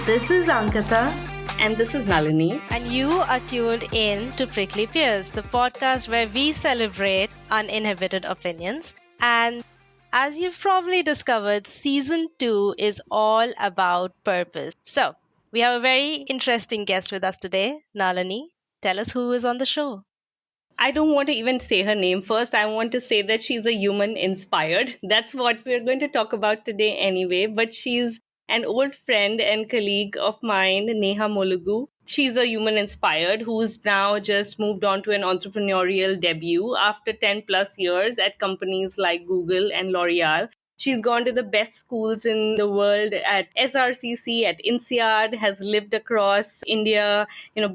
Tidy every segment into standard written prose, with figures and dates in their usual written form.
This is Ankita. And this is Nalini. And you are tuned in to Prickly Pears, the podcast where we celebrate uninhibited opinions. And as you've probably discovered, season 2 is all about purpose. So, we have a very interesting guest with us today, Nalini. Tell us who is on the show. I don't want to even say her name first. I want to say that she's a human inspired. That's what we're going to talk about today anyway. But she's an old friend and colleague of mine, Neha Molugu. She's a human inspired who's now just moved on to an entrepreneurial debut after 10 plus years at companies like Google and L'Oreal. She's gone to the best schools in the world at SRCC, at INSEAD, has lived across India,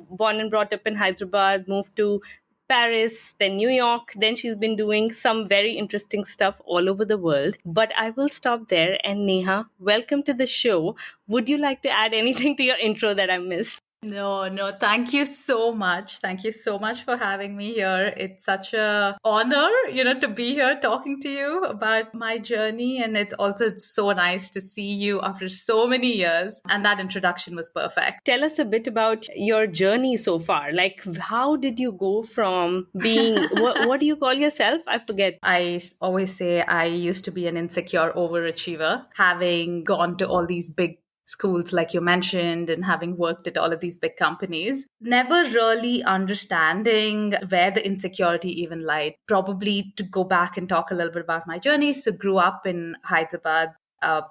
born and brought up in Hyderabad, moved to Paris, then New York. Then she's been doing some very interesting stuff all over the world. But I will stop there. And Neha, welcome to the show. Would you like to add anything to your intro that I missed? No. Thank you so much. Thank you so much for having me here. It's such a honor, to be here talking to you about my journey. And it's also so nice to see you after so many years. And that introduction was perfect. Tell us a bit about your journey so far. Like, how did you go from being, what do you call yourself? I forget. I always say I used to be an insecure overachiever, having gone to all these big schools like you mentioned and having worked at all of these big companies, never really understanding where the insecurity even lied. Probably to go back and talk a little bit about my journey. So grew up in Hyderabad,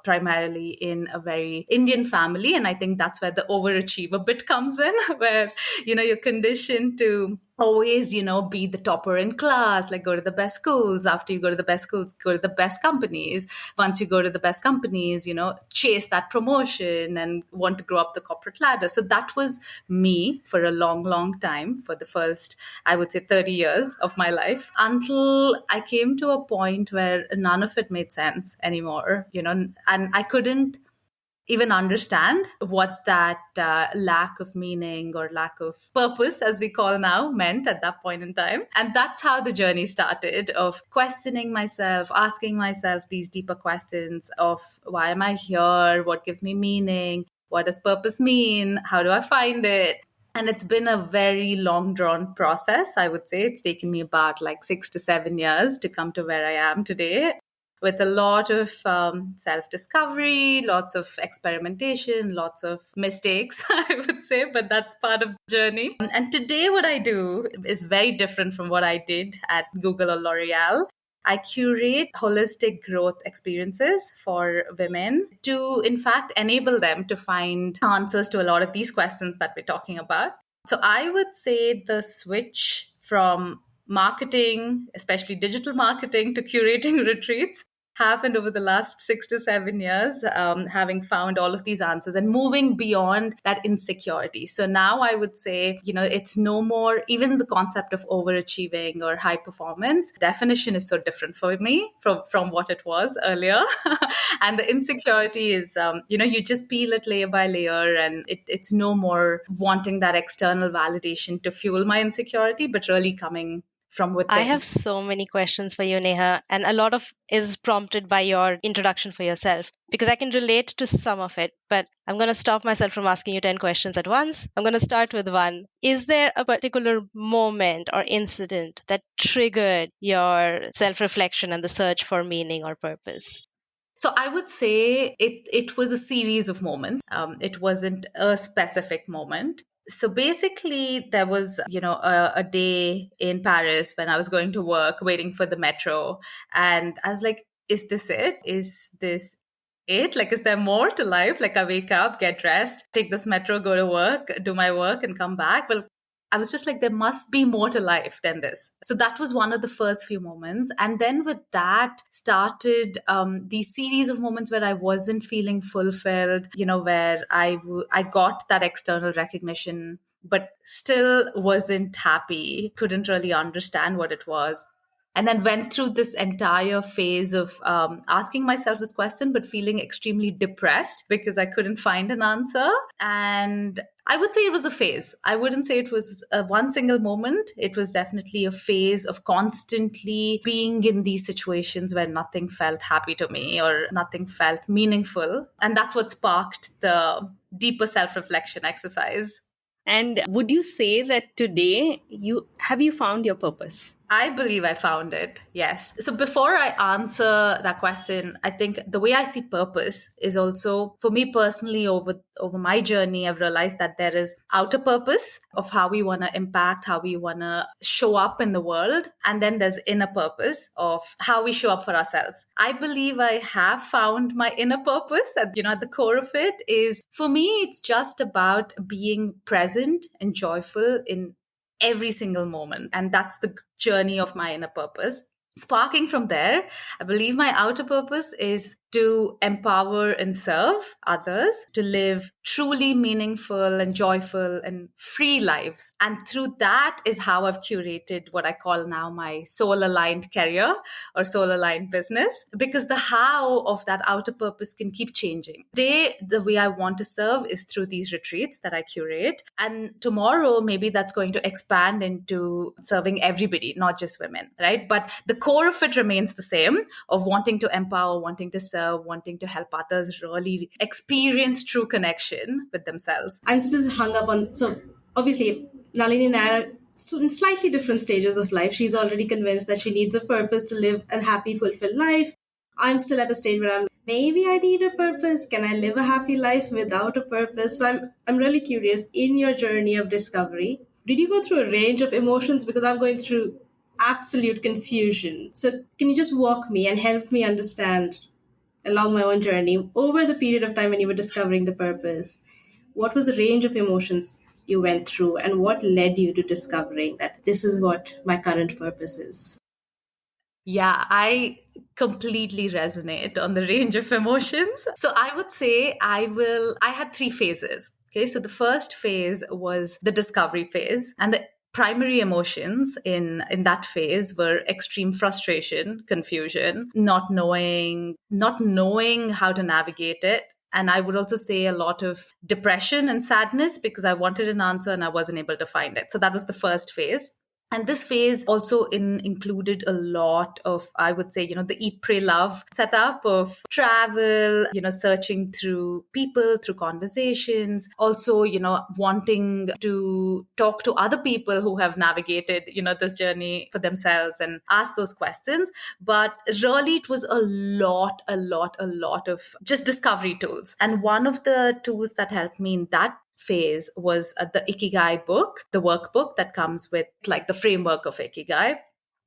primarily in a very Indian family. And I think that's where the overachiever bit comes in, where, you're conditioned to always, be the topper in class, like go to the best schools. After you go to the best schools, go to the best companies. Once you go to the best companies, chase that promotion and want to grow up the corporate ladder. So that was me for a long, long time, for the first, I would say 30 years of my life, until I came to a point where none of it made sense anymore, and I couldn't even understand what that lack of meaning or lack of purpose, as we call now, meant at that point in time. And that's how the journey started, of questioning myself, asking myself these deeper questions of why am I here? What gives me meaning? What does purpose mean? How do I find it? And it's been a very long drawn process. I would say it's taken me about like 6 to 7 years to come to where I am today, with a lot of self-discovery, lots of experimentation, lots of mistakes, I would say, but that's part of the journey. And today what I do is very different from what I did at Google or L'Oreal. I curate holistic growth experiences for women to, in fact, enable them to find answers to a lot of these questions that we're talking about. So I would say the switch from marketing, especially digital marketing, to curating retreats happened over the last 6 to 7 years, having found all of these answers and moving beyond that insecurity. So now I would say, it's no more, even the concept of overachieving or high performance definition is so different for me from what it was earlier. And the insecurity is, you just peel it layer by layer, and it's no more wanting that external validation to fuel my insecurity, but really coming from within. I have so many questions for you, Neha, and a lot of is prompted by your introduction for yourself, because I can relate to some of it, but I'm going to stop myself from asking you 10 questions at once. I'm going to start with one. Is there a particular moment or incident that triggered your self-reflection and the search for meaning or purpose? So I would say it was a series of moments. It wasn't a specific moment. So basically, there was, a day in Paris when I was going to work, waiting for the metro. And I was like, is this it? Is this it? Like, is there more to life? Like, I wake up, get dressed, take this metro, go to work, do my work and come back. Well, I was just like, there must be more to life than this. So that was one of the first few moments. And then with that started these series of moments where I wasn't feeling fulfilled, where I got that external recognition, but still wasn't happy, couldn't really understand what it was. And then went through this entire phase of asking myself this question, but feeling extremely depressed because I couldn't find an answer. And I would say it was a phase. I wouldn't say it was one single moment. It was definitely a phase of constantly being in these situations where nothing felt happy to me or nothing felt meaningful. And that's what sparked the deeper self-reflection exercise. And would you say that today you found your purpose? I believe I found it. Yes. So before I answer that question, I think the way I see purpose is also for me personally over my journey, I've realized that there is outer purpose of how we want to impact, how we want to show up in the world. And then there's inner purpose of how we show up for ourselves. I believe I have found my inner purpose at, at the core of it is for me, it's just about being present and joyful in every single moment. And that's the journey of my inner purpose. Sparking from there, I believe my outer purpose is to empower and serve others, to live truly meaningful and joyful and free lives. And through that is how I've curated what I call now my soul aligned career or soul aligned business, because the how of that outer purpose can keep changing. Today, the way I want to serve is through these retreats that I curate. And tomorrow, maybe that's going to expand into serving everybody, not just women, right? But the core of it remains the same of wanting to empower, wanting to serve, wanting to help others really experience true connection with themselves. I'm still hung up on, so obviously, Nalini and I are in slightly different stages of life. She's already convinced that she needs a purpose to live a happy, fulfilled life. I'm still at a stage where maybe I need a purpose. Can I live a happy life without a purpose? So I'm really curious, in your journey of discovery, did you go through a range of emotions? Because I'm going through absolute confusion. So can you just walk me and help me understand along my own journey over the period of time when you were discovering the purpose? What was the range of emotions you went through, and what led you to discovering that this is what my current purpose is? Yeah, I completely resonate on the range of emotions. So I would say I had 3 phases. Okay, so the first phase was the discovery phase, and the primary emotions in that phase were extreme frustration, confusion, not knowing how to navigate it. And I would also say a lot of depression and sadness because I wanted an answer and I wasn't able to find it. So that was the first phase. And this phase also included a lot of, I would say, the eat, pray, love setup of travel, searching through people, through conversations, also, wanting to talk to other people who have navigated, this journey for themselves and ask those questions. But really, it was a lot of just discovery tools. And one of the tools that helped me in that phase was the Ikigai book, the workbook that comes with like the framework of Ikigai.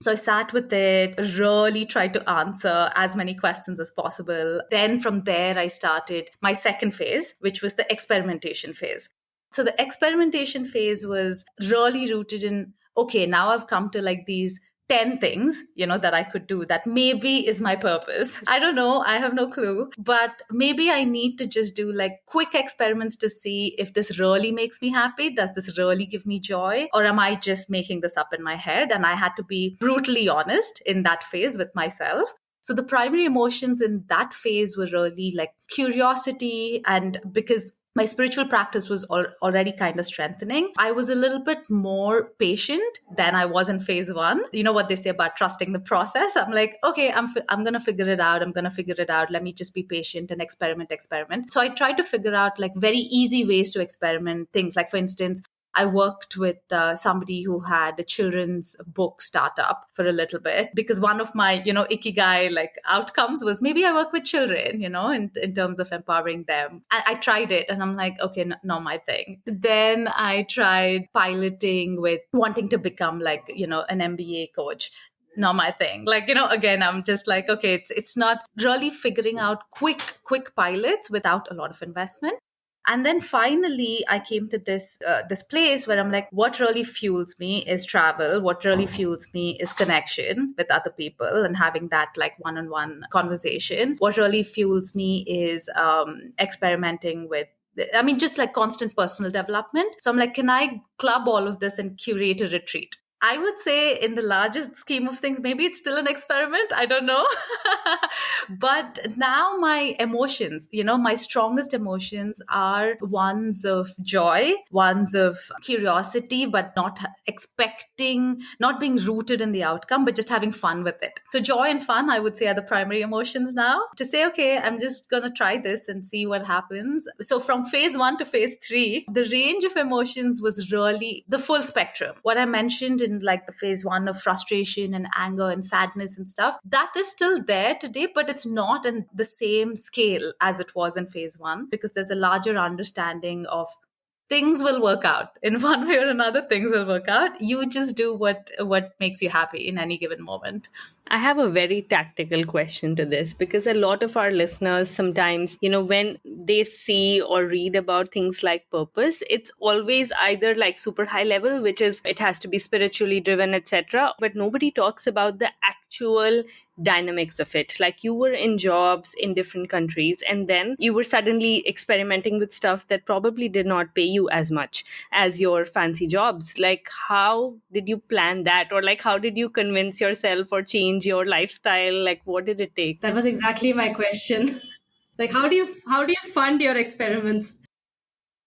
So I sat with it, really tried to answer as many questions as possible. Then from there, I started my second phase, which was the experimentation phase. So the experimentation phase was really rooted in, okay, now I've come to like these 10 things, that I could do that maybe is my purpose. I don't know. I have no clue. But maybe I need to just do like quick experiments to see if this really makes me happy. Does this really give me joy? Or am I just making this up in my head? And I had to be brutally honest in that phase with myself. So the primary emotions in that phase were really like curiosity, and because my spiritual practice was already kind of strengthening, I was a little bit more patient than I was in phase 1. You know what they say about trusting the process? I'm like, okay, I'm going to figure it out. Let me just be patient and experiment. So I tried to figure out like very easy ways to experiment things. Like for instance, I worked with somebody who had a children's book startup for a little bit because one of my, Ikigai like outcomes was maybe I work with children, in terms of empowering them. I tried it and I'm like, okay, not my thing. Then I tried piloting with wanting to become like, an MBA coach. Not my thing. Like, again, I'm just like, okay, it's not really figuring out quick pilots without a lot of investment. And then finally, I came to this place where I'm like, what really fuels me is travel. What really fuels me is connection with other people and having that like one-on-one conversation. What really fuels me is experimenting with, just like constant personal development. So I'm like, can I club all of this and curate a retreat? I would say in the largest scheme of things, maybe it's still an experiment. I don't know. But now my emotions, my strongest emotions are ones of joy, ones of curiosity, but not expecting, not being rooted in the outcome, but just having fun with it. So joy and fun, I would say, are the primary emotions now. To say, okay, I'm just going to try this and see what happens. So from phase 1 to phase 3, the range of emotions was really the full spectrum. What I mentioned in like the phase 1 of frustration and anger and sadness and stuff, that is still there today, but it's not in the same scale as it was in phase 1, because there's a larger understanding of things will work out in one way or another. Things will work out. You just do what makes you happy in any given moment. I have a very tactical question to this, because a lot of our listeners sometimes, when they see or read about things like purpose, it's always either like super high level, which is it has to be spiritually driven, etc. But nobody talks about the actual dynamics of it. Like, you were in jobs in different countries, and then you were suddenly experimenting with stuff that probably did not pay you as much as your fancy jobs. Like, how did you plan that? Or like, how did you convince yourself or change your lifestyle? Like, what did it take? That was exactly my question. Like, how do you fund your experiments?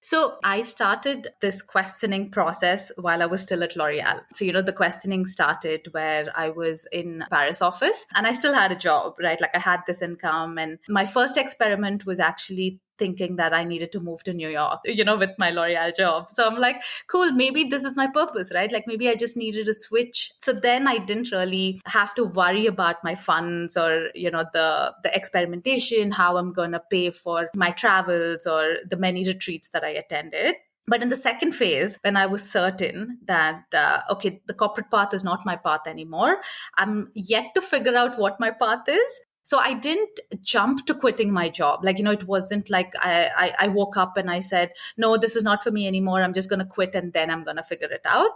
So I started this questioning process while I was still at L'Oreal. So, the questioning started where I was in Paris office and I still had a job, right? Like, I had this income, and my first experiment was actually thinking that I needed to move to New York, with my L'Oreal job. So I'm like, cool, maybe this is my purpose, right? Like, maybe I just needed a switch. So then I didn't really have to worry about my funds or, the experimentation, how I'm going to pay for my travels or the many retreats that I attended. But in the second phase, when I was certain that, okay, the corporate path is not my path anymore, I'm yet to figure out what my path is. So I didn't jump to quitting my job. Like, it wasn't like I woke up and I said, no, this is not for me anymore. I'm just going to quit and then I'm going to figure it out.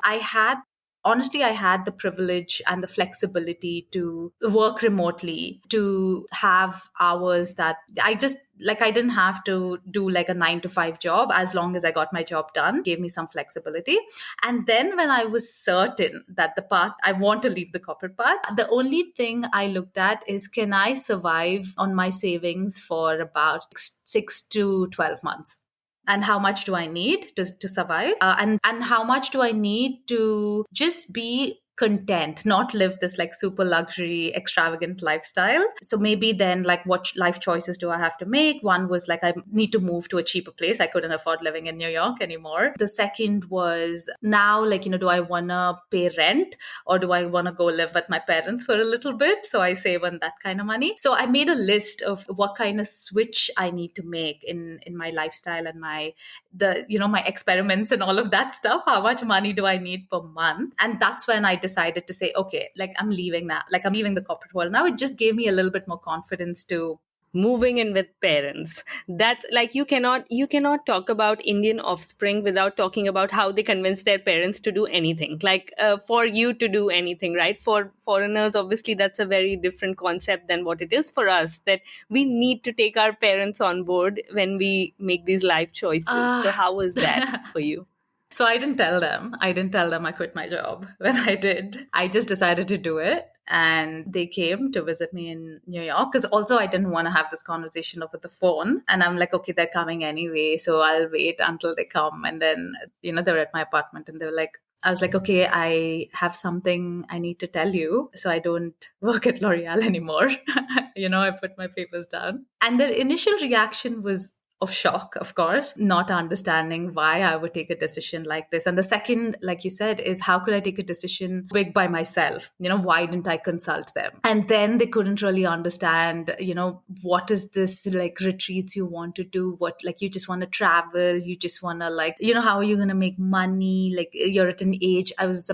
Honestly, I had the privilege and the flexibility to work remotely, to have hours that I didn't have to do like a 9 to 5 job. As long as I got my job done, gave me some flexibility. And then when I was certain that the path, I want to leave the corporate path, the only thing I looked at is, can I survive on my savings for about 6 to 12 months? And how much do I need to survive? And how much do I need to just be content, not live this like super luxury, extravagant lifestyle? So maybe then, like, what life choices do I have to make? One was like, I need to move to a cheaper place. I couldn't afford living in New York anymore. The second was, now, like, do I want to pay rent or do I want to go live with my parents for a little bit? So I save on that kind of money. So I made a list of what kind of switch I need to make in my lifestyle and my experiments and all of that stuff. How much money do I need per month? And that's when I decided to say, okay, like, I'm leaving now. Like, I'm leaving the corporate world now. It just gave me a little bit more confidence to moving in with parents. That's like, you cannot talk about Indian offspring without talking about how they convince their parents to do anything, like for you to do anything, right? For foreigners, obviously that's a very different concept than what it is for us, that we need to take our parents on board when we make these life choices. So how was that for you? So I didn't tell them I quit my job when I did. I just decided to do it. And they came to visit me in New York, because also I didn't want to have this conversation over the phone. And I'm like, okay, they're coming anyway, so I'll wait until they come. And then, they were at my apartment and they were like, I was like, okay, I have something I need to tell you. So I don't work at L'Oreal anymore. I put my papers down. And their initial reaction was of shock, of course, not understanding why I would take a decision like this. And the second, like you said, is, how could I take a decision big by myself? Why didn't I consult them? And then they couldn't really understand, what is this, like, retreats you want to do? What, like, you just want to travel? You just want to, like, how are you going to make money? Like, you're at an age, I was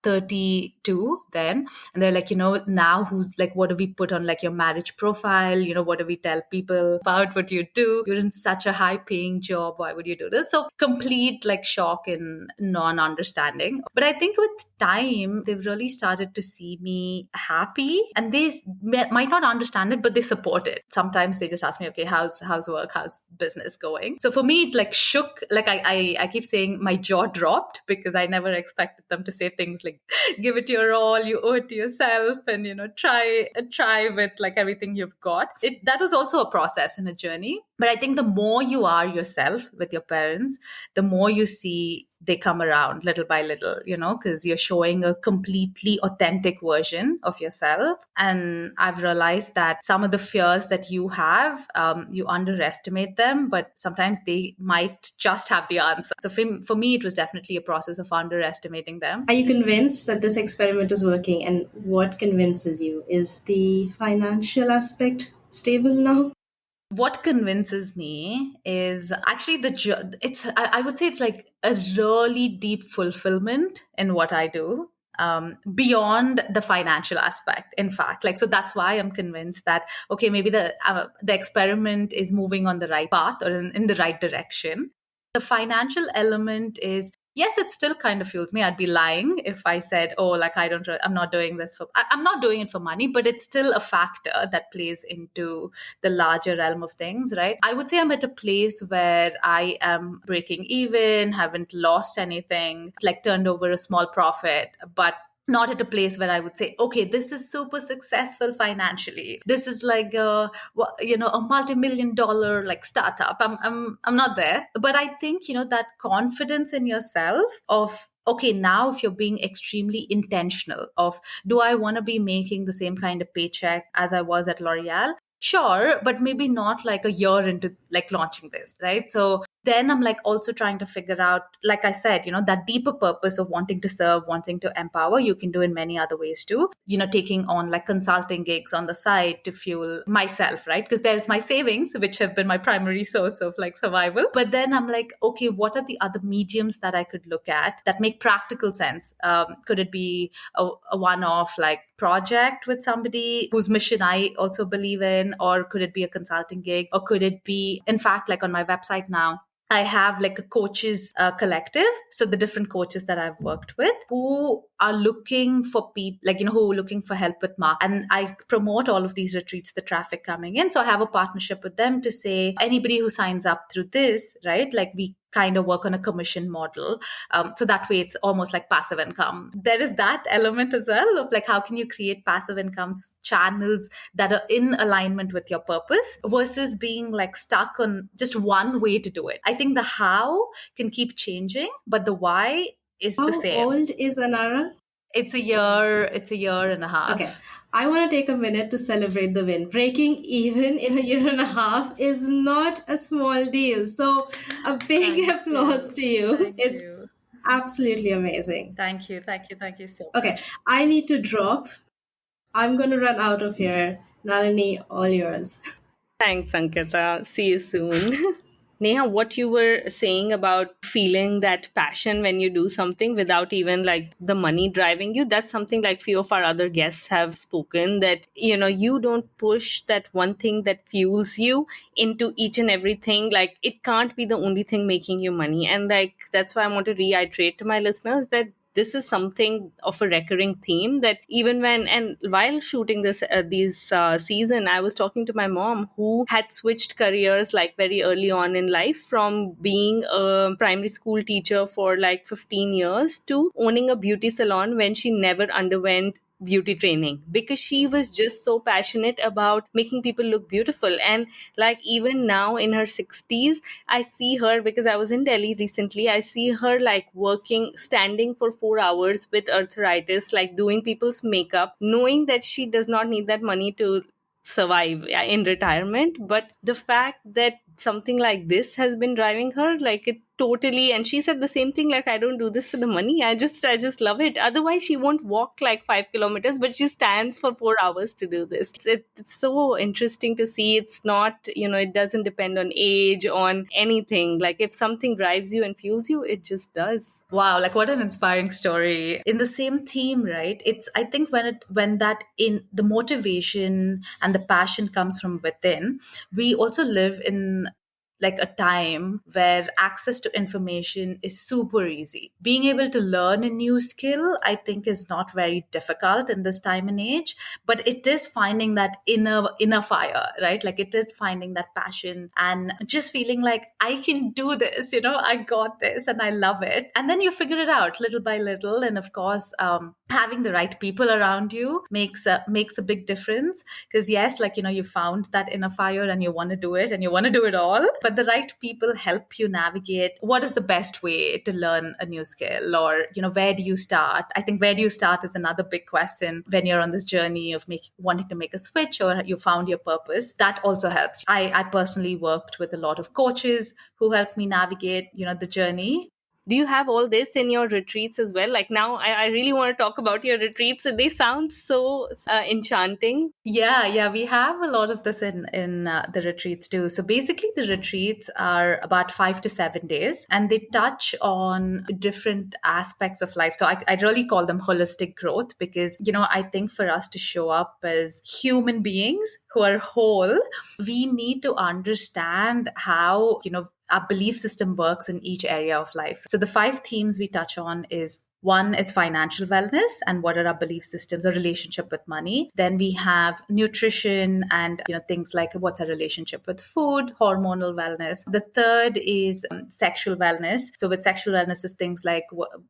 32 then, and they're like, now who's like, what do we put on like your marriage profile? What do we tell people about what you do? You're in such a high paying job, why would you do this? So complete like shock and non-understanding. But I think with time, they've really started to see me happy, and they might not understand it, but they support it. Sometimes they just ask me, okay, how's work, how's business going? So for me, it like shook, like I keep saying my jaw dropped, because I never expected them to say things like give it your all, you owe it to yourself, and try with like everything you've got. That was also a process and a journey. But I think the more you are yourself with your parents, the more you see they come around little by little, because you're showing a completely authentic version of yourself. And I've realized that some of the fears that you have, you underestimate them, but sometimes they might just have the answer. So for me, it was definitely a process of underestimating them. Are you convinced that this experiment is working? And what convinces you? Is the financial aspect stable now? What convinces me is actually I would say it's like a really deep fulfillment in what I do, beyond the financial aspect, in fact. Like, so that's why I'm convinced that, okay, maybe the experiment is moving on the right path or in the right direction. The financial element is, yes, it still kind of fuels me. I'd be lying if I said, oh, like I'm not doing this I'm not doing it for money, but it's still a factor that plays into the larger realm of things, right? I would say I'm at a place where I am breaking even, haven't lost anything, like turned over a small profit, but not at a place where I would say, okay, this is super successful financially. This is like a multi-million dollar like startup. I'm not there, but I think that confidence in yourself of, okay, now if you're being extremely intentional of, do I want to be making the same kind of paycheck as I was at L'Oreal? Sure, but maybe not like a year into like launching this, right? So then I'm like also trying to figure out, like I said, that deeper purpose of wanting to serve, wanting to empower, you can do in many other ways too. Taking on like consulting gigs on the side to fuel myself, right? Because there's my savings, which have been my primary source of like survival. But then I'm like, okay, what are the other mediums that I could look at that make practical sense? Could it be a one-off like project with somebody whose mission I also believe in, or could it be a consulting gig, or could it be, in fact, like on my website now, I have like a coaches collective. So the different coaches that I've worked with who are looking for people, like, who are looking for help with marketing. And I promote all of these retreats, the traffic coming in. So I have a partnership with them to say, anybody who signs up through this, right? Like we kind of work on a commission model. So that way it's almost like passive income. There is that element as well of like, how can you create passive income channels that are in alignment with your purpose versus being like stuck on just one way to do it. I think the how can keep changing, but the why is the same. How old is Anara? It's a year and a half. Okay. I want to take a minute to celebrate the win. Breaking even in a year and a half is not a small deal. So a big applause to you. It's absolutely amazing. Thank you so much. Okay, I need to drop. I'm going to run out of here. Nalini, all yours. Thanks, Ankita. See you soon. Neha, what you were saying about feeling that passion when you do something without even like the money driving you, that's something like few of our other guests have spoken that, you don't push that one thing that fuels you into each and everything. Like it can't be the only thing making you money. And like, that's why I want to reiterate to my listeners that this is something of a recurring theme that even while shooting this season, I was talking to my mom who had switched careers like very early on in life from being a primary school teacher for like 15 years to owning a beauty salon when she never underwent beauty training because she was just so passionate about making people look beautiful. And like even now in her 60s, I see her, because I was in Delhi recently, I see her like standing for 4 hours with arthritis, like doing people's makeup, knowing that she does not need that money to survive in retirement. But the fact that something like this has been driving her, like it totally, and she said the same thing, like I don't do this for the money, I just love it. Otherwise she won't walk like 5 kilometers, but she stands for 4 hours to do this. It's so interesting to see. It's not, it doesn't depend on age, on anything. Like if something drives you and fuels you, it just does. Wow, like what an inspiring story. In the same theme, right? It's, I think when that in the motivation and the passion comes from within, we also live in like a time where access to information is super easy. Being able to learn a new skill, I think, is not very difficult in this time and age, but it is finding that inner fire, right? Like it is finding that passion and just feeling like I can do this, I got this and I love it. And then you figure it out little by little. And of course, having the right people around you makes a big difference. Because yes, like, you found that inner fire and you want to do it and you want to do it all, but the right people help you navigate what is the best way to learn a new skill, or where do you start. I think where do you start is another big question when you're on this journey of wanting to make a switch, or you found your purpose. That also helps. I personally worked with a lot of coaches who helped me navigate the journey. Do you have all this in your retreats as well? Like now, I really want to talk about your retreats. They sound so enchanting. Yeah, we have a lot of this in the retreats too. So basically, the retreats are about 5 to 7 days, and they touch on different aspects of life. So I really call them holistic growth, because I think for us to show up as human beings who are whole, we need to understand how our belief system works in each area of life. So the 5 themes we touch on is: one is financial wellness and what are our belief systems or relationship with money. Then we have nutrition and things like what's our relationship with food, hormonal wellness. The third is sexual wellness. So with sexual wellness is things like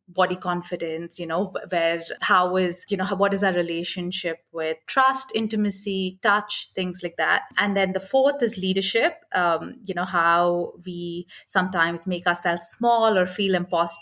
body confidence, what is our relationship with trust, intimacy, touch, things like that. And then the fourth is leadership. How we sometimes make ourselves small or feel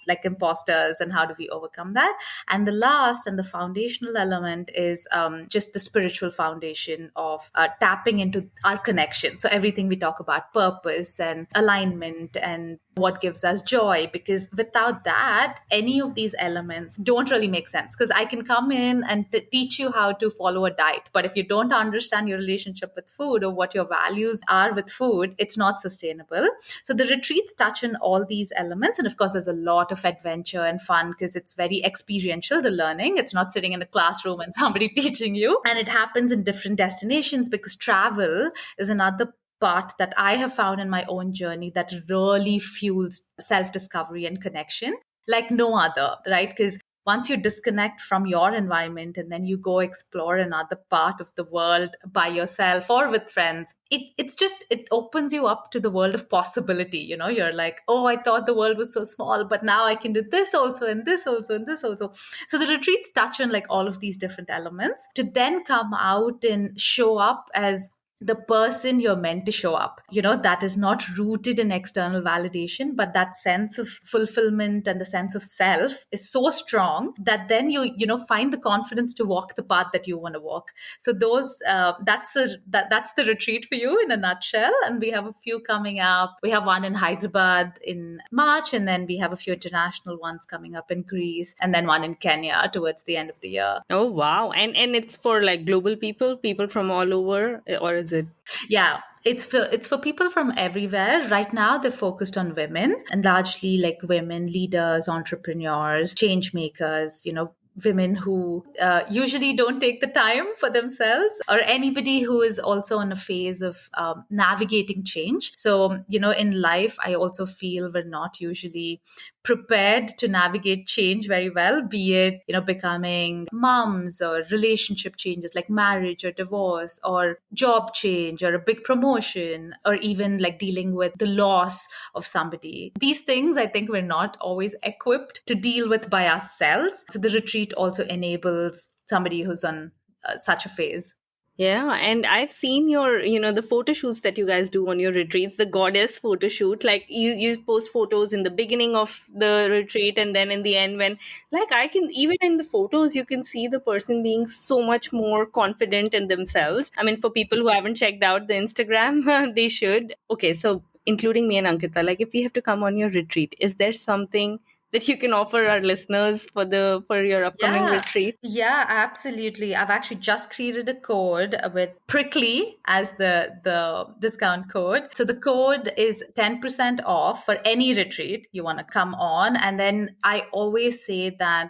like imposters, and how do we overcome that. And the last and the foundational element is just the spiritual foundation of tapping into our connection. So everything we talk about, purpose and alignment and what gives us joy, because without that, any of these elements don't really make sense. Because I can come in and teach you how to follow a diet, but if you don't understand your relationship with food or what your values are with food, it's not sustainable. So the retreats touch on all these elements, and of course there's a lot of adventure and fun because it's very experiential, the learning. It's not sitting in a classroom and somebody teaching you, and it happens in different destinations, because travel is another part that I have found in my own journey that really fuels self-discovery and connection like no other, right? Because once you disconnect from your environment and then you go explore another part of the world by yourself or with friends, it opens you up to the world of possibility. You're like, oh, I thought the world was so small, but now I can do this also and this also and this also. So the retreats touch on like all of these different elements to then come out and show up as the person you're meant to show up. That is not rooted in external validation, but that sense of fulfillment and the sense of self is so strong that then you find the confidence to walk the path that you want to walk. So that's the retreat for you in a nutshell. And we have a few coming up. We have one in Hyderabad in March, and then we have a few international ones coming up in Greece, and then one in Kenya towards the end of the year. Oh wow. And it's for like global people from all over, or is it? Yeah, it's for people from everywhere. Right now, they're focused on women, and largely like women leaders, entrepreneurs, change makers, women who usually don't take the time for themselves, or anybody who is also on a phase of navigating change. So, in life, I also feel we're not usually prepared to navigate change very well, be it, becoming moms or relationship changes like marriage or divorce or job change or a big promotion, or even like dealing with the loss of somebody. These things, I think we're not always equipped to deal with by ourselves. So the retreat also enables somebody who's on such a phase. Yeah, and I've seen your, the photo shoots that you guys do on your retreats, the goddess photo shoot. Like you post photos in the beginning of the retreat, and then in the end, when like I can, even in the photos, you can see the person being so much more confident in themselves. I mean, for people who haven't checked out the Instagram, they should. Okay, so including me and Ankita, like if we have to come on your retreat, is there something that you can offer our listeners for your upcoming Yeah, retreat? yeah, absolutely. I've actually just created a code with prickly as the discount code. So the code is 10% off for any retreat you want to come on. And then I always say that,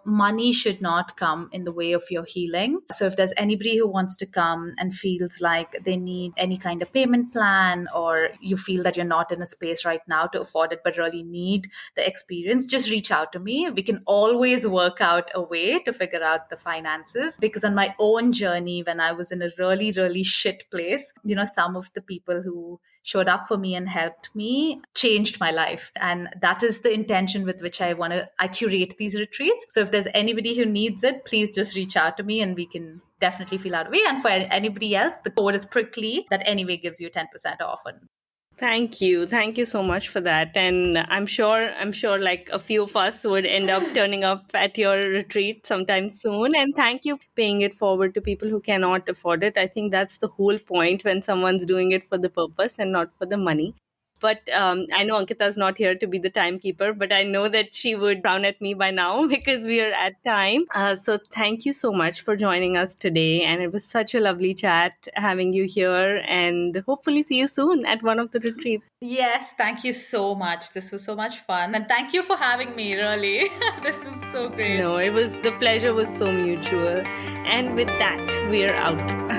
money should not come in the way of your healing. So if there's anybody who wants to come and feels like they need any kind of payment plan, or you feel that you're not in a space right now to afford it but really need the experience, just reach out to me. We can always work out a way to figure out the finances, because on my own journey, when I was in a really, really shit place, some of the people who showed up for me and helped me changed my life. And that is the intention with which I curate these retreats. So if there's anybody who needs it, please just reach out to me and we can definitely feel out a way. And for anybody else, the code is prickly. That anyway gives you 10% off. And Thank you. Thank you so much for that. And I'm sure like a few of us would end up turning up at your retreat sometime soon. And thank you for paying it forward to people who cannot afford it. I think that's the whole point when someone's doing it for the purpose and not for the money. But I know Ankita's not here to be the timekeeper, but I know that she would frown at me by now because we are at time. So thank you so much for joining us today. And it was such a lovely chat having you here, and hopefully see you soon at one of the retreats. yes, thank you so much. This was so much fun. And thank you for having me, really. This was so great. No, the pleasure was so mutual. And with that, we're out.